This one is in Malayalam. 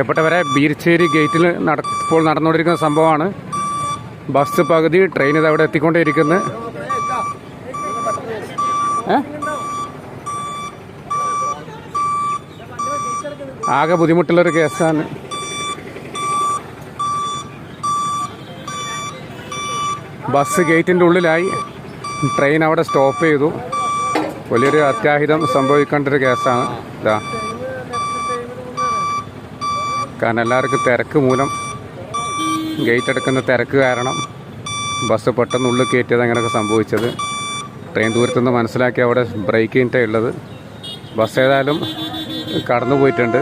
പ്രിയപ്പെട്ടവരെ, ബീർച്ചേരി ഗേറ്റിൽ ഇപ്പോൾ നടന്നുകൊണ്ടിരിക്കുന്ന സംഭവമാണ്. ബസ് പകുതി, ട്രെയിൻ ഇത് അവിടെ എത്തിക്കൊണ്ടേയിരിക്കുന്നു. ആകെ ബുദ്ധിമുട്ടുള്ളൊരു കേസാണ്. ബസ് ഗേറ്റിൻ്റെ ഉള്ളിലായി, ട്രെയിൻ അവിടെ സ്റ്റോപ്പ് ചെയ്തു. വലിയൊരു അത്യാഹിതം സംഭവിക്കേണ്ട ഒരു കേസാണ് ഇതാ. കാരണം എല്ലാവർക്കും തിരക്ക് മൂലം, ഗേറ്റ് എടുക്കുന്ന തിരക്ക് കാരണം ബസ് പെട്ടെന്ന് ഉള്ളിൽ കയറ്റിയത് അങ്ങനെയൊക്കെ സംഭവിച്ചത്. ട്രെയിൻ ദൂരത്തുനിന്ന് മനസ്സിലാക്കി അവിടെ ബ്രേക്ക് ചെയ്തിട്ടേ ഉള്ളത്. ബസ് ഏതായാലും കടന്നു പോയിട്ടുണ്ട്.